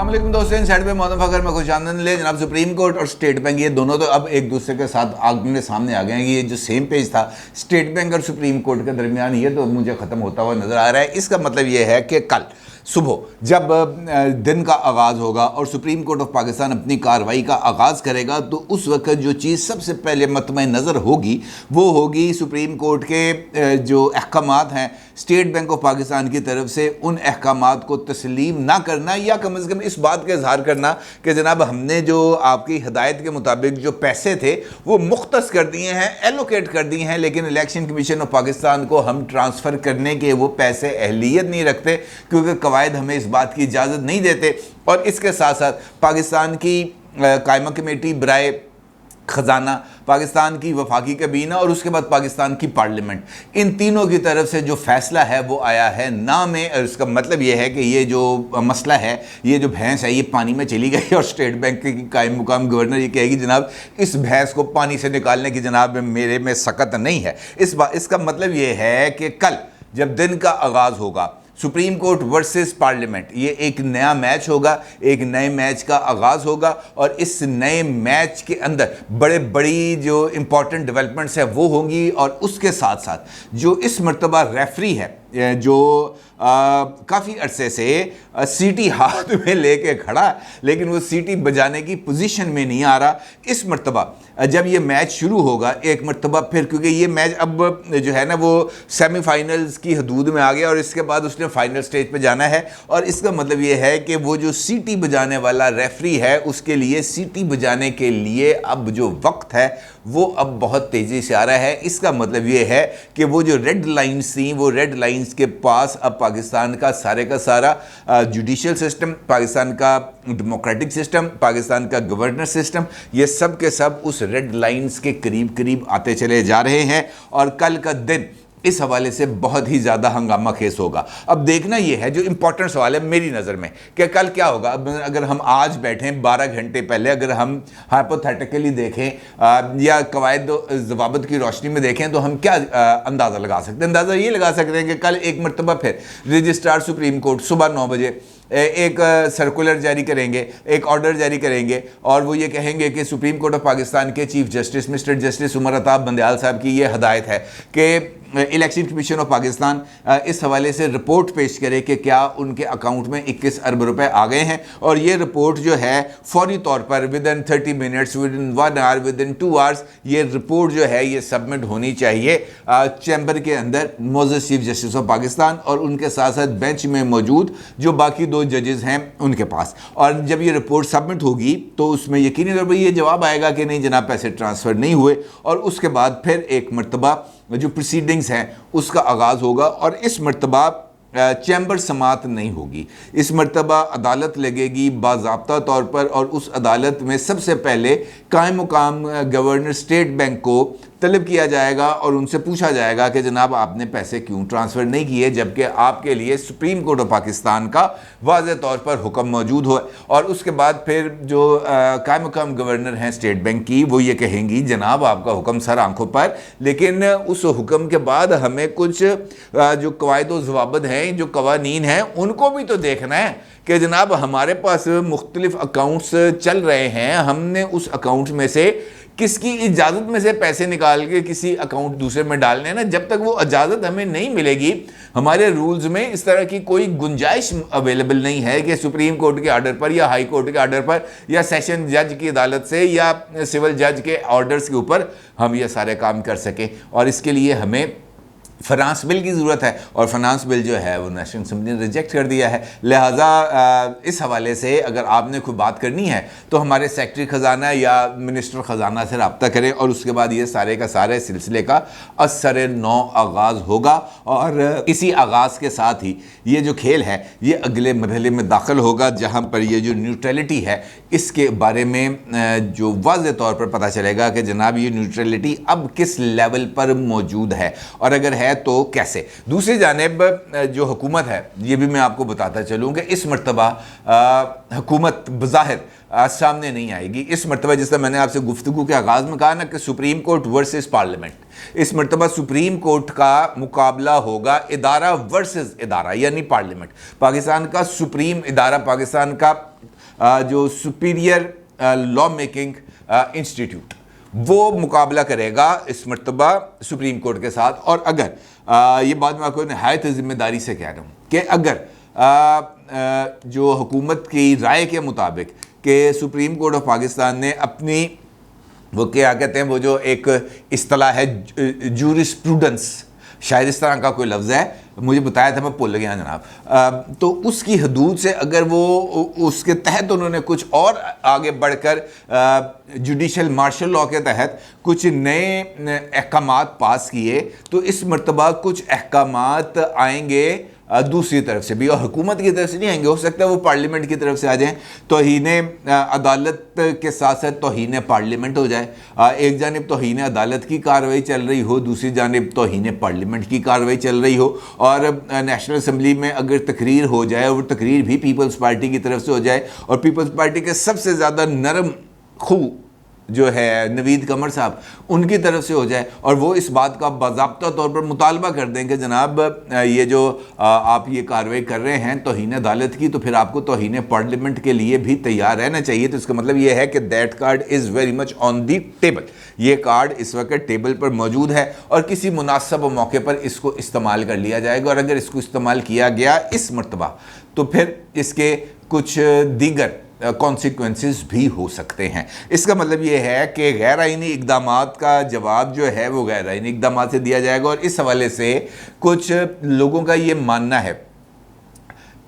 अस्सलाम वालेकुम दोस्तों, इन साइड पे मोहम्मद फखर में खुश आमदीद ले। जनाब सुप्रीम कोर्ट और स्टेट बैंक ये दोनों तो अब एक दूसरे के साथ आमने सामने आ गए हैं। ये जो सेम पेज था स्टेट बैंक और सुप्रीम कोर्ट के दरमियान, ये तो मुझे ख़त्म होता हुआ नज़र आ रहा है। इसका मतलब ये है कि कल सुबह जब दिन का आगाज़ होगा और सुप्रीम कोर्ट ऑफ पाकिस्तान अपनी कार्रवाई का आगाज़ करेगा, तो उस वक्त जो चीज़ सबसे पहले मतमे नज़र होगी वो होगी सुप्रीम कोर्ट के जो अहकामात हैं स्टेट बैंक ऑफ पाकिस्तान की तरफ से, उन अहकामात को तस्लीम ना करना या कम से कम इस बात का इजहार करना कि जनाब हमने जो आपकी हिदायत के मुताबिक जो पैसे थे वो मुख्तस कर दिए हैं, एलोकेट कर दिए हैं, लेकिन इलेक्शन कमीशन ऑफ पाकिस्तान को हम ट्रांसफ़र करने के वो पैसे अहलियत नहीं रखते क्योंकि कवायद हमें इस बात की इजाज़त नहीं देते। और इसके साथ साथ पाकिस्तान की कायमा कमेटी बराए ख़जाना, पाकिस्तान की वफाकी कैबिना और उसके बाद पाकिस्तान की पार्लियामेंट, इन तीनों की तरफ से जो फ़ैसला है वो आया है ना में। और इसका मतलब ये है कि ये जो मसला है, ये जो भैंस है, ये पानी में चली गई और स्टेट बैंक की कायम मुकाम गवर्नर ये कहेगी जनाब इस भैंस को पानी से निकालने की जनाब मेरे में सकत नहीं है। इसका मतलब ये है कि कल जब दिन का आगाज़ होगा सुप्रीम कोर्ट वर्सेस पार्लियामेंट, ये एक नया मैच होगा, एक नए मैच का आगाज़ होगा और इस नए मैच के अंदर बड़े बड़ी जो इम्पॉर्टेंट डेवलपमेंट्स है वो होंगी। और उसके साथ साथ जो इस मर्तबा रेफरी है जो काफ़ी अरसे से सीटी हाथ में लेके खड़ा, लेकिन वो सीटी बजाने की पोजीशन में नहीं आ रहा, इस मर्तबा जब ये मैच शुरू होगा एक मर्तबा फिर, क्योंकि ये मैच अब जो है ना वो सेमीफाइनल्स की हदूद में आ गया और इसके बाद उसने फाइनल स्टेज पे जाना है। और इसका मतलब ये है कि वो जो सीटी बजाने वाला रेफरी है उसके लिए सीटी बजाने के लिए अब जो वक्त है वो अब बहुत तेज़ी से आ रहा है। इसका मतलब ये है कि वो जो रेड लाइन्स थी वो रेड लाइन्स के पास अब पाकिस्तान का सारा जुडिशियल सिस्टम, पाकिस्तान का डेमोक्रेटिक सिस्टम, पाकिस्तान का गवर्नर सिस्टम, ये सब के सब उस रेड लाइन्स के करीब करीब आते चले जा रहे हैं। और कल का दिन इस हवाले से बहुत ही ज़्यादा हंगामा खेस होगा। अब देखना यह है जो इंपॉर्टेंट सवाल है मेरी नज़र में कि कल क्या होगा। अब अगर हम आज बैठें 12 घंटे पहले, अगर हम हाइपोथेटिकली देखें या कवायद ज़वाबत की रोशनी में देखें तो हम क्या अंदाज़ा लगा सकते हैं? अंदाज़ा ये लगा सकते हैं कि कल एक मरतबा फिर रजिस्ट्रार सुप्रीम कोर्ट सुबह 9 बजे एक सर्कुलर जारी करेंगे, एक ऑर्डर जारी करेंगे और वो ये कहेंगे कि सुप्रीम कोर्ट ऑफ पाकिस्तान के chief justice mister justice Umar Ata Bandial साहब की ये हदायत है कि इलेक्शन कमीशन ऑफ पाकिस्तान इस हवाले से रिपोर्ट पेश करे कि क्या उनके अकाउंट में 21 अरब रुपए आ गए हैं। और ये रिपोर्ट जो है फौरी तौर पर within 30 minutes, within 1 hour, within 2 hours ये रिपोर्ट जो है ये सबमिट होनी चाहिए चैम्बर के अंदर मोअज़्ज़ज़ चीफ जस्टिस ऑफ पाकिस्तान और उनके साथ साथ बेंच में मौजूद जो बाकी 2 जजेस हैं उनके पास। और जब ये रिपोर्ट सबमिट होगी तो उसमें यकीनी तौर पर ये जवाब आएगा कि नहीं जनाब पैसे ट्रांसफ़र नहीं हुए। और उसके बाद फिर एक मरतबा जो प्रोसीडिंग्स हैं उसका आगाज़ होगा और इस मरतबा चैम्बर समात नहीं होगी, इस मरतबा अदालत लगेगी बाज़ाब्ता तौर पर। और उस अदालत में सबसे पहले कायम मुकाम गवर्नर स्टेट बैंक को तलब किया जाएगा और उनसे पूछा जाएगा कि जनाब आपने पैसे क्यों ट्रांसफ़र नहीं किए, जबकि आपके लिए सुप्रीम कोर्ट ऑफ पाकिस्तान का वाज़ेह तौर पर हुक्म मौजूद हो। और उसके बाद फिर जो कायम मुकाम गवर्नर हैं स्टेट बैंक की वो ये कहेंगी जनाब आपका हुक्म सर आंखों पर, लेकिन उस हुक्म के बाद हमें कुछ जो कवायद व ज़वाबित हैं, जो कवानीन हैं, उनको भी तो देखना है कि जनाब हमारे पास मुख्तलिफ अकाउंट्स चल रहे हैं, हमने उस अकाउंट में से किसकी इजाज़त में से पैसे निकाल के किसी अकाउंट दूसरे में डालने हैं ना। जब तक वो इजाज़त हमें नहीं मिलेगी, हमारे रूल्स में इस तरह की कोई गुंजाइश अवेलेबल नहीं है कि सुप्रीम कोर्ट के आर्डर पर या हाई कोर्ट के आर्डर पर या सेशन जज की अदालत से या सिविल जज के ऑर्डर्स के ऊपर हम ये सारे काम कर सकें। और इसके लिए हमें फाइनेंस बिल की ज़रूरत है और फाइनेंस बिल जो है वो नेशनल असेंबली ने रिजेक्ट कर दिया है। लिहाजा इस हवाले से अगर आपने कोई बात करनी है तो हमारे सेक्रेटरी ख़जाना या मिनिस्टर ख़जाना से रब्ता करें और उसके बाद ये सारे का सारे सिलसिले का असर नौ आगाज़ होगा। और इसी आगाज़ के साथ ही ये जो खेल है ये अगले मरहले में दाखिल होगा जहाँ पर ये जो न्यूट्रलिटी है इसके बारे में जो वाज़ेह तौर पर पता चलेगा कि जनाब ये न्यूट्रलिटी अब किस लेवल पर मौजूद है और अगर है तो कैसे। दूसरी जानिब जो हुकूमत है ये भी मैं आपको बताता चलूँ कि इस मरतबा हुकूमत बज़ाहिर सामने नहीं आएगी। इस मरतबा जिस तरह मैंने आपसे गुफ्तगू के आगाज़ में कहा ना कि सुप्रीम कोर्ट वर्सेस पार्लियामेंट, इस मरतबा सुप्रीम कोर्ट का मुकाबला होगा इदारा वर्सेस इदारा यानी पार्लियामेंट। पाकिस्तान का सुप्रीम इदारा, पाकिस्तान का जो सुपीरियर लॉ मेकिंग इंस्टीट्यूट, वो मुकाबला करेगा इस मरतबा सुप्रीम कोर्ट के साथ। और अगर ये बात मैं आपको नहायत ज़िम्मेदारी से कह रहा हूँ कि अगर जो हुकूमत की राय के मुताबिक कि सुप्रीम कोर्ट ऑफ पाकिस्तान ने अपनी, वो क्या कहते हैं, वो जो एक इस्तिलाह है जूरिस्प्रूडेंस, शायद इस तरह का कोई लफ्ज़ है, मुझे बताया था, मैं भूल गया जनाब, तो उसकी हदूद से अगर वो उसके तहत उन्होंने कुछ और आगे बढ़कर जुडिशल मार्शल लॉ के तहत कुछ नए अहकामात पास किए, तो इस मरतबा कुछ अहकामात आएंगे दूसरी तरफ से भी, और हुकूमत की तरफ से नहीं आएंगे, हो सकता है वो पार्लियामेंट की तरफ से आ जाएं, तौहीने अदालत के साथ साथ तौहीने पार्लियामेंट हो जाए। एक जानिब तौहीने अदालत की कार्रवाई चल रही हो, दूसरी जानिब तौहीने पार्लियामेंट की कार्रवाई चल रही हो, और नेशनल असम्बली में अगर तकरीर हो जाए, और वो तकरीर भी पीपल्स पार्टी की तरफ से हो जाए, और पीपल्स पार्टी के सबसे ज़्यादा नरम खू जो है नवीद कमर साहब, उनकी तरफ से हो जाए, और वो इस बात का बाज़ाब्ता तौर पर मुतालबा कर दें कि जनाब ये जो आप ये कार्रवाई कर रहे हैं तौहीन अदालत की, तो फिर आपको तौहीन पार्लियामेंट के लिए भी तैयार रहना चाहिए। तो इसका मतलब ये है कि that card is very much on the table, ये कार्ड इस वक्त टेबल पर मौजूद है, और किसी मुनासिब मौके पर इसको इस्तेमाल कर लिया जाएगा। और अगर इसको इस्तेमाल किया गया इस मरतबा, तो फिर इसके कुछ दीगर कॉन्सिक्वेंसेस भी हो सकते हैं। इसका मतलब ये है कि गैर आइनी इक़दामात का जवाब जो है वो गैर आइनी इक़दामात से दिया जाएगा। और इस हवाले से कुछ लोगों का ये मानना है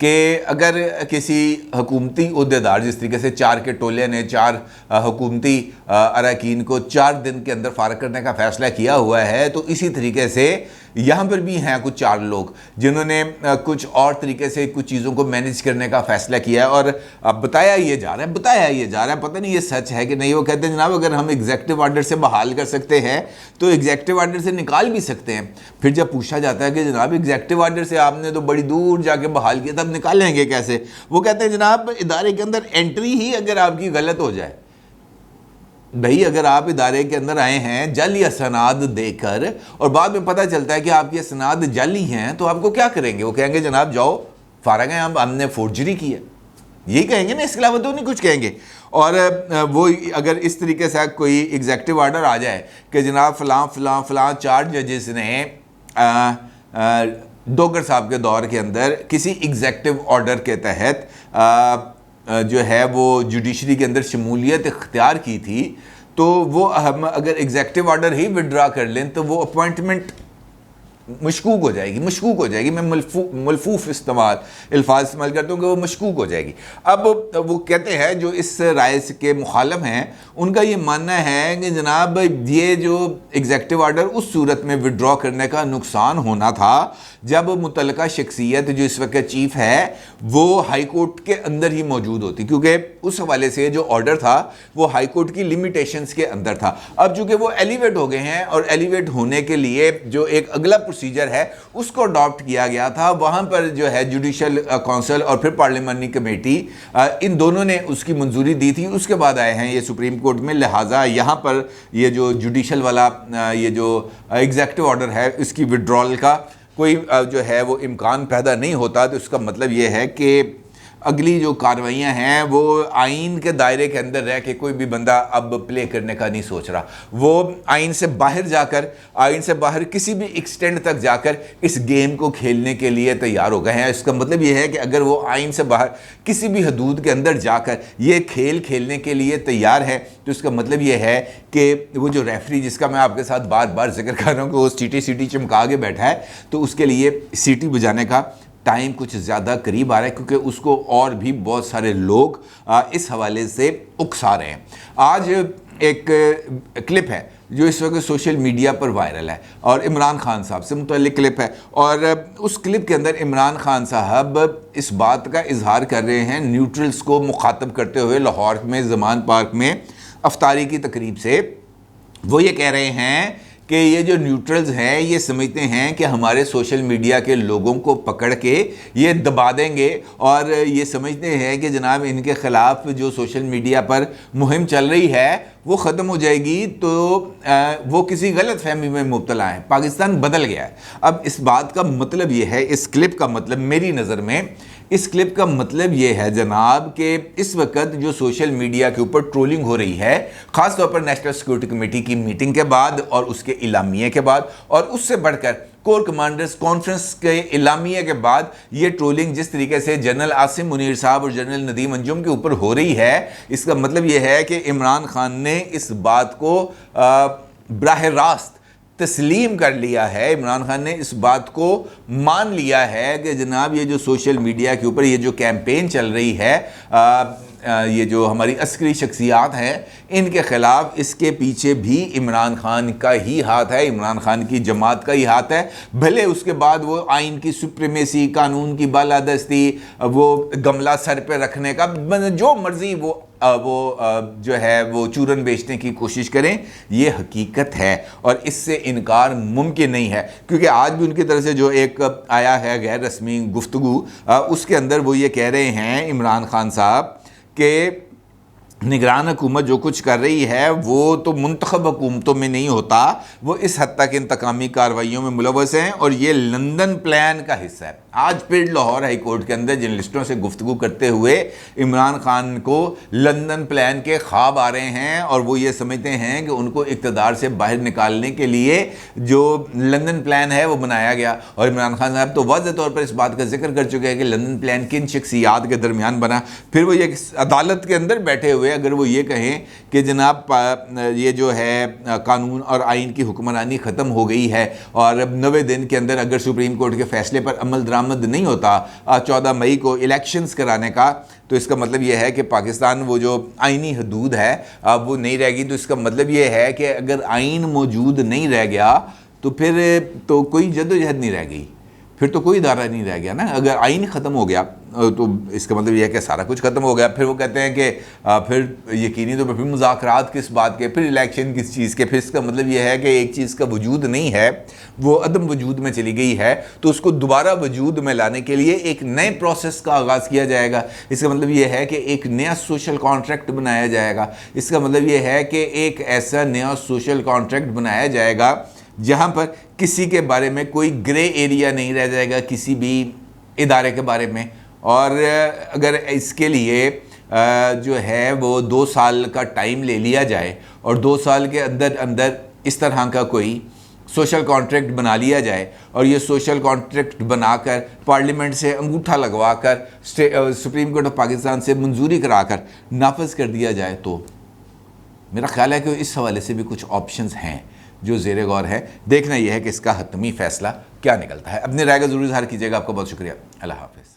कि अगर किसी हुकूमती उहदेदार, जिस तरीके से 4 के टोले ने 4 हुकूमती अरकान को 4 दिन के अंदर फारग करने का फ़ैसला किया हुआ है, तो इसी तरीके से यहाँ पर भी हैं कुछ 4 लोग जिन्होंने कुछ और तरीके से कुछ चीज़ों को मैनेज करने का फ़ैसला किया है। और बताया ये जा रहा है, पता नहीं ये सच है कि नहीं। वो कहते हैं जनाब अगर हम एग्जेक्टिव आर्डर से बहाल कर सकते हैं तो एग्जेक्टिव आर्डर से निकाल भी सकते हैं। फिर जब पूछा जाता है कि जनाब एग्जेक्टिव आर्डर से आपने तो बड़ी दूर जाके बहाल किया, तब निकालेंगे कैसे? वो कहते हैं जनाब इदारे के अंदर एंट्री ही अगर आपकी गलत हो जाए, भाई अगर आप इदारे के अंदर आए हैं जाली असनाद देकर और बाद में पता चलता है कि आपकी असनाद जाली हैं, तो आपको क्या करेंगे? वो कहेंगे जनाब जाओ फारग हैं, हमने फोर्जरी की है, यही कहेंगे ना, इसके अलावा तो नहीं कुछ कहेंगे। और वो अगर इस तरीके से कोई एग्जेक्टिव आर्डर आ जाए कि जनाब फ़लाँ फ़लाँ फ़लाँ 4 जजेस ने डोगर साहब के दौर के अंदर किसी एग्जेक्टिव ऑर्डर के तहत जो है वो जुडिशरी के अंदर शमूलियत इख्तियार की थी, तो वो हम अगर एग्जेक्टिव ऑर्डर ही विड्रा कर लें तो वो अपॉइंटमेंट मशकूक हो जाएगी। मैं मलफूफ अल्फाज इस्तेमाल करता हूँ कि वो मशकूक हो जाएगी। अब वो कहते हैं जो इस राय के मुखालिफ हैं उनका ये मानना है कि जनाब ये जो एग्जेक्टिव ऑर्डर उस सूरत में विड्रॉ करने का नुकसान होना था जब मुतल्लिका शख्सियत जो इस वक्त चीफ है वो हाई कोर्ट के अंदर ही मौजूद होती, क्योंकि उस हवाले से जो ऑर्डर था वो हाई कोर्ट की लिमिटेशंस के अंदर था। अब चूंकि वो एलिवेट हो गए हैं और एलिवेट होने के लिए जो एक अगला प्रोसीजर है उसको अडॉप्ट किया गया था, वहाँ पर जो है जुडिशल काउंसिल और फिर पार्लियामेंट्री कमेटी इन दोनों ने उसकी मंजूरी दी थी, उसके बाद आए हैं ये सुप्रीम कोर्ट में। लिहाजा यहाँ पर ये जो जुडिशल वाला ये जो एग्जेक्टिव ऑर्डर है इसकी विड्रॉल का कोई जो है वो इम्कान पैदा नहीं होता। तो इसका मतलब ये है कि अगली जो कार्रवाइयाँ हैं वो आइन के दायरे के अंदर रह के कोई भी बंदा अब प्ले करने का नहीं सोच रहा, वो आइन से बाहर किसी भी एक्सटेंड तक जाकर इस गेम को खेलने के लिए तैयार हो गए हैं। इसका मतलब ये है कि अगर वो आइन से बाहर किसी भी हदूद के अंदर जाकर ये खेल खेलने के लिए तैयार है तो इसका मतलब ये है कि वो जो रेफरी जिसका मैं आपके साथ बार बार जिक्र कर रहा हूँ कि वो सीटी चमका के बैठा है, तो उसके लिए सीटी बजाने का टाइम कुछ ज़्यादा करीब आ रहा है, क्योंकि उसको और भी बहुत सारे लोग इस हवाले से उकसा रहे हैं। आज एक क्लिप है जो इस वक्त सोशल मीडिया पर वायरल है और इमरान खान साहब से मुतल्लिक क्लिप है, और उस क्लिप के अंदर इमरान खान साहब इस बात का इजहार कर रहे हैं न्यूट्रल्स को मुखातब करते हुए लाहौर में ज़मान पार्क में अफ्तारी की तकरीब से। वो ये कह रहे हैं कि ये जो न्यूट्रल्स हैं ये समझते हैं कि हमारे सोशल मीडिया के लोगों को पकड़ के ये दबा देंगे और ये समझते हैं कि जनाब इनके ख़िलाफ़ जो सोशल मीडिया पर मुहिम चल रही है वो ख़त्म हो जाएगी, तो वो किसी गलत फहमी में मुब्तला है। पाकिस्तान बदल गया है। अब इस बात का मतलब ये है, इस क्लिप का मतलब मेरी नज़र में इस क्लिप का मतलब ये है जनाब कि इस वक्त जो सोशल मीडिया के ऊपर ट्रोलिंग हो रही है, ख़ास तौर पर नेशनल सिक्योरिटी कमेटी की मीटिंग के बाद और उसके इलामिये के बाद और उससे बढ़कर कोर कमांडर्स कॉन्फ्रेंस के इलामिये के बाद, ये ट्रोलिंग जिस तरीके से जनरल आसिम मुनीर साहब और जनरल नदीम अंजुम के ऊपर हो रही है, इसका मतलब ये है कि इमरान खान ने इस बात को बराह रास्त तस्लीम कर लिया है। इमरान खान ने इस बात को मान लिया है कि जनाब ये जो सोशल मीडिया के ऊपर ये जो कैंपेन चल रही है, ये जो हमारी अस्करी शख्सियात हैं, इनके ख़िलाफ़ इसके पीछे भी इमरान खान का ही हाथ है, इमरान खान की जमात का ही हाथ है। भले उसके बाद वो आइन की सुप्रीमेसी, कानून की बालादस्ती, वो गमला सर पे रखने का जो मर्ज़ी वो जो है वो चूरन बेचने की कोशिश करें, ये हकीकत है और इससे इनकार मुमकिन नहीं है। क्योंकि आज भी उनकी तरफ से जो एक आया है गैर रस्मी गुफ्तगू, उसके अंदर वो ये कह रहे हैं इमरान खान साहब कि निगरान हुकूमत जो कुछ कर रही है वो तो मुंतखब हुकूमतों में नहीं होता, वो इस हद तक इंतकामी कार्रवाइयों में मुलव्वस हैं और ये लंदन प्लान का हिस्सा है। आज फिर लाहौर हाई कोर्ट के अंदर जर्नलिस्टों से गुफ्तगू करते हुए इमरान खान को लंदन प्लान के ख्वाब आ रहे हैं और वो ये समझते हैं कि उनको इक़्तिदार से बाहर निकालने के लिए जो लंदन प्लान है वो बनाया गया। और इमरान खान साहब तो वाज़ेह तौर पर इस बात का जिक्र कर चुके हैं कि लंदन प्लान किन शख्सियात के दरमियान बना। फिर वो ये अदालत के अंदर बैठे हुए अगर वो ये कहें कि जनाब ये जो है कानून और आइन की हुक्मरानी ख़त्म हो गई है और अब 90 दिन के अंदर अगर सुप्रीम कोर्ट के फैसले पर अमल दरामद नहीं होता 14 मई को इलेक्शंस कराने का, तो इसका मतलब ये है कि पाकिस्तान वो जो आइनी हदूद है अब वो नहीं रहेगी। तो इसका मतलब ये है कि अगर आइन मौजूद नहीं रह गया तो फिर तो कोई जद्दोजहद नहीं रह गई, फिर तो कोई इदारा नहीं रह गया ना। अगर आइन ख़त्म हो गया तो इसका मतलब यह है कि सारा कुछ ख़त्म हो गया। फिर वो कहते हैं कि फिर यकीनी तौर पर फिर मुज़ाकरात किस बात के, फिर इलेक्शन किस चीज़ के। फिर इसका मतलब यह है कि एक चीज़ का वजूद नहीं है, वो अदम वजूद में चली गई है, तो उसको दोबारा वजूद में लाने के लिए एक नए प्रोसेस का आगाज़ किया जाएगा। इसका मतलब यह है कि एक नया सोशल कॉन्ट्रैक्ट बनाया जाएगा। इसका मतलब यह है कि एक ऐसा नया सोशल कॉन्ट्रैक्ट बनाया जाएगा जहाँ पर किसी के बारे में कोई ग्रे एरिया नहीं रह जाएगा, किसी भी इदारे के बारे में। और अगर इसके लिए जो है वो 2 साल का टाइम ले लिया जाए और 2 साल के अंदर अंदर इस तरह का कोई सोशल कॉन्ट्रैक्ट बना लिया जाए और ये सोशल कॉन्ट्रैक्ट बनाकर पार्लियामेंट से अंगूठा लगवाकर सुप्रीम कोर्ट ऑफ पाकिस्तान से मंजूरी कराकर नाफज कर दिया जाए, तो मेरा ख्याल है कि इस हवाले से भी कुछ ऑप्शंस हैं जो ज़ेरे गौर है। देखना यह है कि इसका हतमी फ़ैसला क्या निकलता है। अपनी राय का ज़रूर इज़हार कीजिएगा। आपका बहुत शुक्रिया। अल्लाह हाफ़िज़।